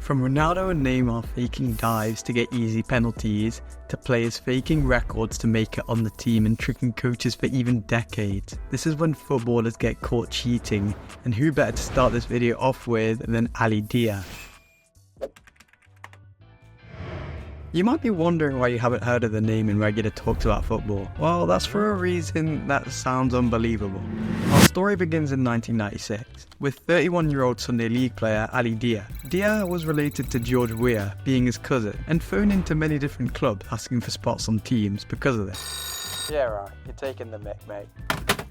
From Ronaldo and Neymar faking dives to get easy penalties, to players faking records to make it on the team and tricking coaches for even decades. This is when footballers get caught cheating, and who better to start this video off with than Ali Dia. You might be wondering why you haven't heard of the name in regular talks about football. Well, that's for a reason that sounds unbelievable. Our story begins in 1996, with 31-year-old Sunday League player Ali Dia. Dia was related to George Weah, being his cousin, and phoned into many different clubs asking for spots on teams because of this. Yeah right, you're taking the mick, mate.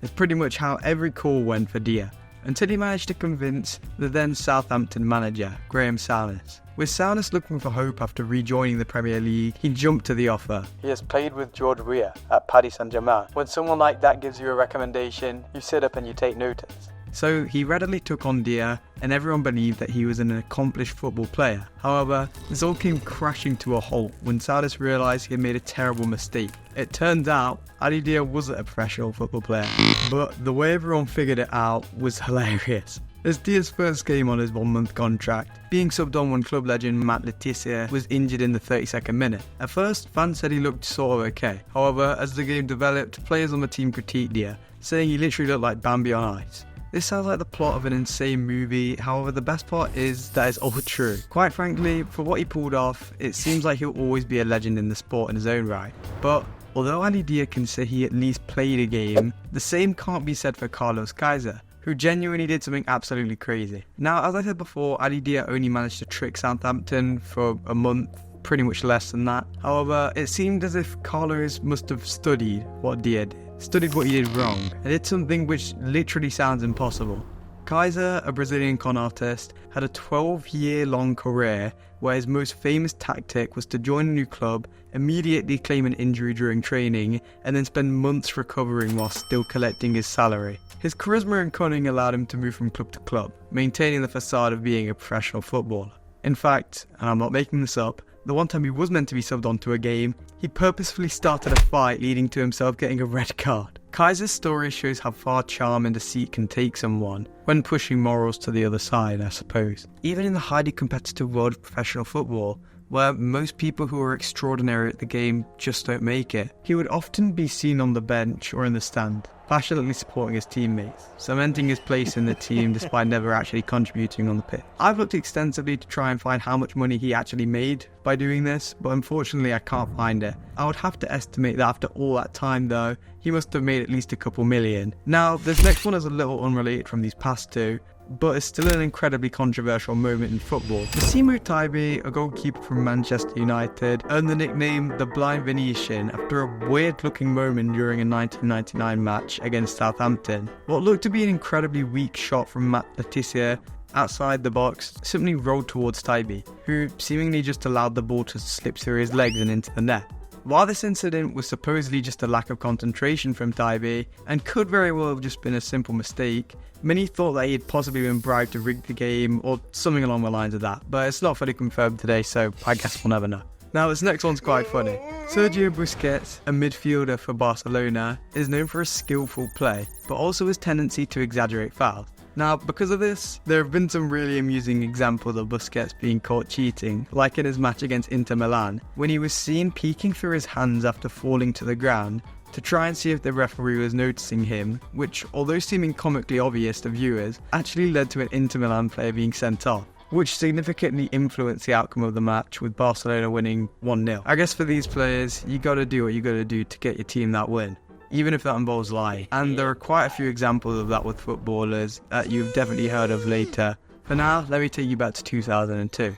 It's pretty much how every call went for Dia, until he managed to convince the then Southampton manager, Graham Souness. With Souness looking for hope after rejoining the Premier League, he jumped to the offer. He has played with George Weah at Paris Saint-Germain. When someone like that gives you a recommendation, you sit up and you take notice. So he readily took on Dia, and everyone believed that he was an accomplished football player. However, this all came crashing to a halt when Souness realised he had made a terrible mistake. It turns out, Ali Dia wasn't a professional football player, but the way everyone figured it out was hilarious. As Dia's first game on his 1-month contract, being subbed on when club legend Matt Le Tissier was injured in the 32nd minute. At first, fans said he looked sort of okay. However, as the game developed, players on the team critiqued Dia, saying he literally looked like Bambi on ice. This sounds like the plot of an insane movie, however the best part is that it's all true. Quite frankly, for what he pulled off, it seems like he'll always be a legend in the sport in his own right. But although Ali Dia can say he at least played a game, the same can't be said for Carlos Kaiser, who genuinely did something absolutely crazy. Now, as I said before, Ali Dia only managed to trick Southampton for a month, pretty much less than that. However, it seemed as if Carlos must have studied what Dia did. Studied what he did wrong, and did something which literally sounds impossible. Kaiser, a Brazilian con artist, had a 12-year-long career where his most famous tactic was to join a new club, immediately claim an injury during training, and then spend months recovering while still collecting his salary. His charisma and cunning allowed him to move from club to club, maintaining the facade of being a professional footballer. In fact, and I'm not making this up, the one time he was meant to be subbed onto a game, he purposefully started a fight leading to himself getting a red card. Kaiser's story shows how far charm and deceit can take someone, when pushing morals to the other side, I suppose. Even in the highly competitive world of professional football, where most people who are extraordinary at the game just don't make it, he would often be seen on the bench or in the stand, passionately supporting his teammates, cementing his place in the team despite never actually contributing on the pitch. I've looked extensively to try and find how much money he actually made by doing this, but unfortunately I can't find it. I would have to estimate that after all that time though, he must have made at least a couple million. Now, this next one is a little unrelated from these past two, but it's still an incredibly controversial moment in football. Massimo Taibi, a goalkeeper from Manchester United, earned the nickname the Blind Venetian after a weird-looking moment during a 1999 match against Southampton. What looked to be an incredibly weak shot from Matt Le Tissier outside the box simply rolled towards Taibi, who seemingly just allowed the ball to slip through his legs and into the net. While this incident was supposedly just a lack of concentration from Taibi, and could very well have just been a simple mistake, many thought that he had possibly been bribed to rig the game, or something along the lines of that, but it's not fully confirmed today, so I guess we'll never know. Now, this next one's quite funny. Sergio Busquets, a midfielder for Barcelona, is known for his skillful play, but also his tendency to exaggerate fouls. Now, because of this, there have been some really amusing examples of Busquets being caught cheating, like in his match against Inter Milan, when he was seen peeking through his hands after falling to the ground to try and see if the referee was noticing him, which, although seeming comically obvious to viewers, actually led to an Inter Milan player being sent off, which significantly influenced the outcome of the match, with Barcelona winning 1-0. I guess for these players, you gotta do what you gotta do to get your team that win, even if that involves lying. And there are quite a few examples of that with footballers that you've definitely heard of later. For now, let me take you back to 2002.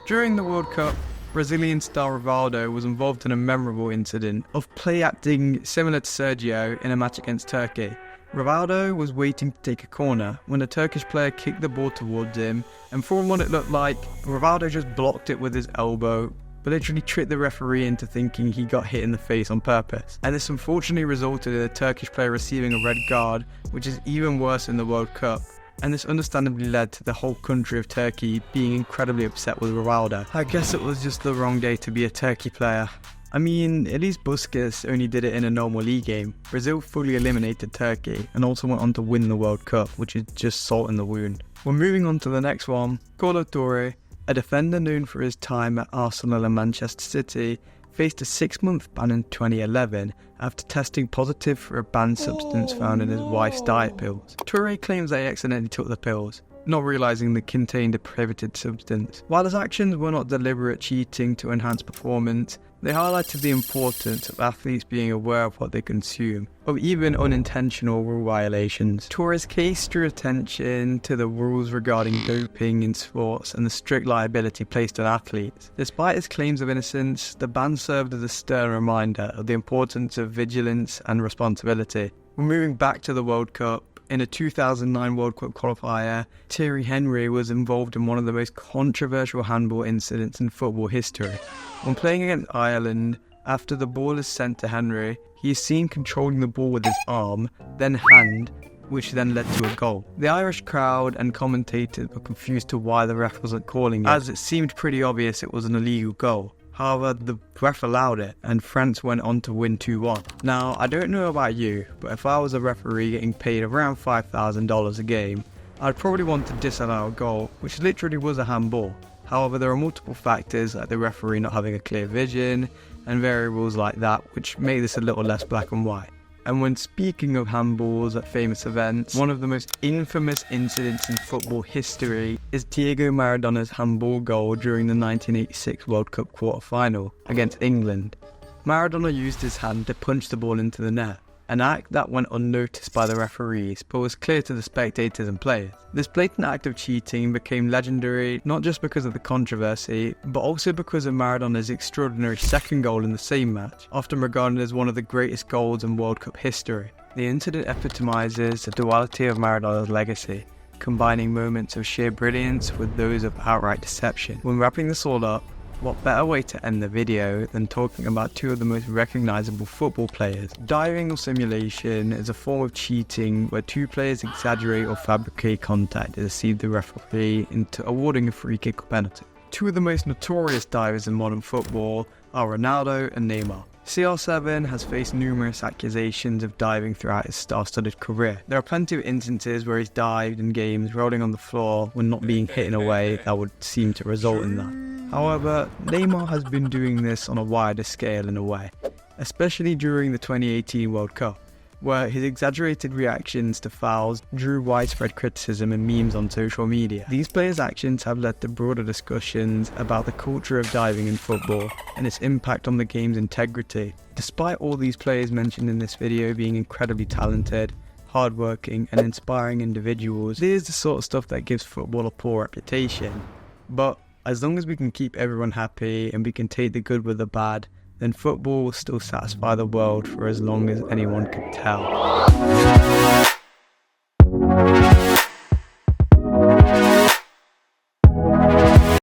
During the World Cup, Brazilian star Ronaldo was involved in a memorable incident of play acting similar to Sergio in a match against Turkey. Ronaldo was waiting to take a corner when a Turkish player kicked the ball towards him, and from what it looked like, Ronaldo just blocked it with his elbow, but literally tricked the referee into thinking he got hit in the face on purpose. And this unfortunately resulted in a Turkish player receiving a red card, which is even worse in the World Cup. And this understandably led to the whole country of Turkey being incredibly upset with Ronaldo. I guess it was just the wrong day to be a Turkey player. I mean, at least Busquets only did it in a normal league game. Brazil fully eliminated Turkey and also went on to win the World Cup, which is just salt in the wound. We're moving on to the next one. Colo Touré, A defender known for his time at Arsenal and Manchester City faced a 6-month ban in 2011 after testing positive for a banned substance found in his wife's diet pills. Toure claims that he accidentally took the pills, not realising they contained a prohibited substance. While his actions were not deliberate cheating to enhance performance, they highlighted the importance of athletes being aware of what they consume, or even unintentional rule violations. Toure's case drew attention to the rules regarding doping in sports and the strict liability placed on athletes. Despite his claims of innocence, the ban served as a stern reminder of the importance of vigilance and responsibility. We're moving back to the World Cup. In a 2009 World Cup qualifier, Thierry Henry was involved in one of the most controversial handball incidents in football history. When playing against Ireland, after the ball is sent to Henry, he is seen controlling the ball with his arm, then hand, which then led to a goal. The Irish crowd and commentators were confused to why the ref wasn't calling it, as it seemed pretty obvious it was an illegal goal. However, the ref allowed it, and France went on to win 2-1. Now, I don't know about you, but if I was a referee getting paid around $5,000 a game, I'd probably want to disallow a goal, which literally was a handball. However, there are multiple factors like the referee not having a clear vision, and variables like that, which make this a little less black and white. And when speaking of handballs at famous events, one of the most infamous incidents in football history is Diego Maradona's handball goal during the 1986 World Cup quarter-final against England. Maradona used his hand to punch the ball into the net, an act that went unnoticed by the referees but was clear to the spectators and players. This blatant act of cheating became legendary not just because of the controversy, but also because of Maradona's extraordinary second goal in the same match, often regarded as one of the greatest goals in World Cup history. The incident epitomizes the duality of Maradona's legacy, combining moments of sheer brilliance with those of outright deception. When wrapping this all up, what better way to end the video than talking about two of the most recognisable football players? Diving or simulation is a form of cheating where two players exaggerate or fabricate contact to deceive the referee into awarding a free kick or penalty. Two of the most notorious divers in modern football are Ronaldo and Neymar. CR7 has faced numerous accusations of diving throughout his star-studded career. There are plenty of instances where he's dived in games rolling on the floor when not being hit in a way that would seem to result in that. However, Neymar has been doing this on a wider scale in a way, especially during the 2018 World Cup, where his exaggerated reactions to fouls drew widespread criticism and memes on social media. These players' actions have led to broader discussions about the culture of diving in football and its impact on the game's integrity. Despite all these players mentioned in this video being incredibly talented, hardworking and inspiring individuals, this is the sort of stuff that gives football a poor reputation. But as long as we can keep everyone happy and we can take the good with the bad, then football will still satisfy the world for as long as anyone can tell.